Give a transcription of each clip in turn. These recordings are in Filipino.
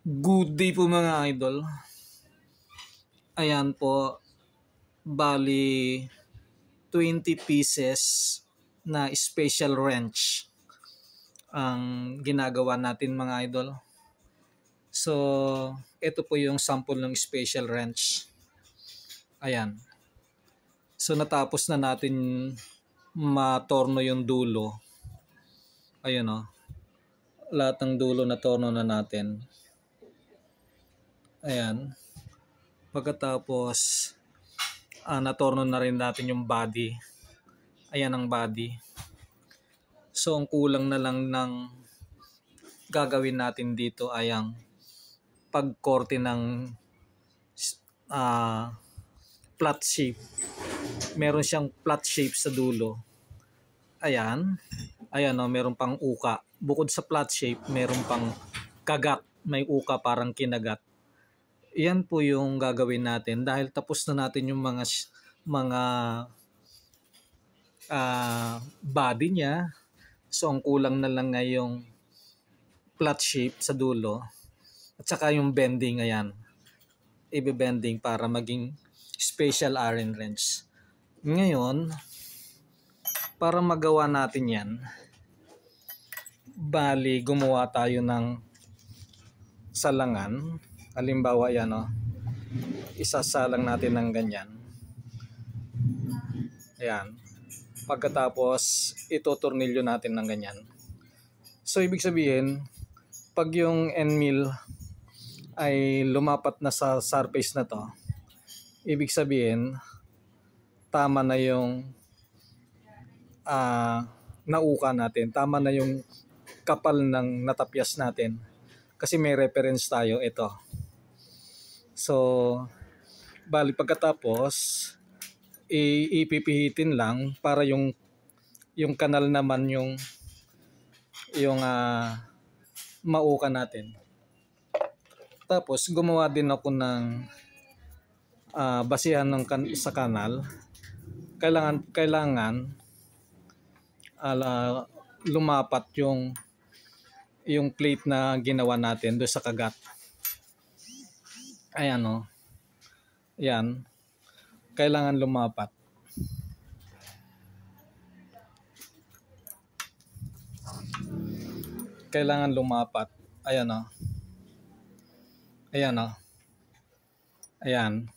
Good day po mga idol. Ayan po, bali 20 pieces na special wrench ang ginagawa natin mga idol. So, ito po yung sample ng special wrench. Ayan. So, natapos na natin matorno yung dulo. Ayan o. Lahat ng dulo natorno na natin. Ayan. Pagkatapos, natorno na rin natin yung body. Ayan ang body. So, ang kulang na lang ng gagawin natin dito ay ang pagkorte ng flat shape. Meron siyang flat shape sa dulo. Ayan. Ayan o, meron pang uka. Bukod sa flat shape, meron pang kagat. May uka parang kinagat. Yan po yung gagawin natin dahil tapos na natin yung mga body niya. So ang kulang na lang ngayong flat shape sa dulo at saka yung bending. Ayan, i-bending para maging special Allen wrench. Ngayon, para magawa natin yan, bali gumawa tayo ng salangan. Halimbawa yan o, isasalang natin ng ganyan. Ayan. Pagkatapos itutornilyo natin ng ganyan. So ibig sabihin, pag yung end mill ay lumapat na sa surface na to, ibig sabihin tama na yung nauka natin, tama na yung kapal ng natapyas natin kasi may reference tayo ito. So bali pagkatapos ipipihitin lang para yung kanal naman yung mauka natin. Tapos gumawa din ako ng basihan sa kanal. Kailangan lumapat yung plate na ginawa natin doon sa kagat. Ayan o. Yan. Kailangan lumapat. Kailangan lumapat. Ayan o. Ayan o. Ayan.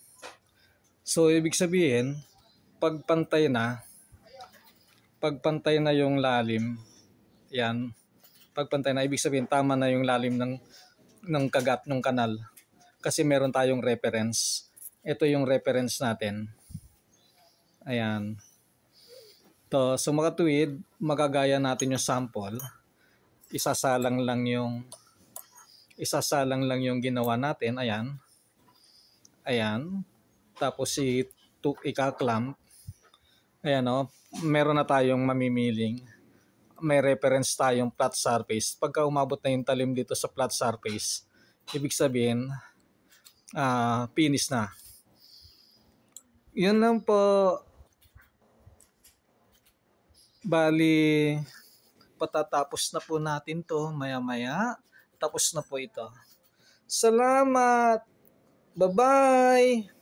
So, ibig sabihin, pagpantay na yung lalim, yan, pagpantay na, ibig sabihin, tama na yung lalim ng kagat ng kanal. Kasi meron tayong reference. Ito yung reference natin. Ayan. So makatuwid, magagaya natin yung sample. Isasalang lang yung ginawa natin. Ayan. Ayan. Tapos ika-clamp. Ayan o. Meron na tayong mamimiling. May reference tayong flat surface. Pagka umabot na yung talim dito sa flat surface, ibig sabihin, finish na. Yun lang po. Bali, patatapos na po natin to maya-maya. Tapos na po ito. Salamat! Bye-bye!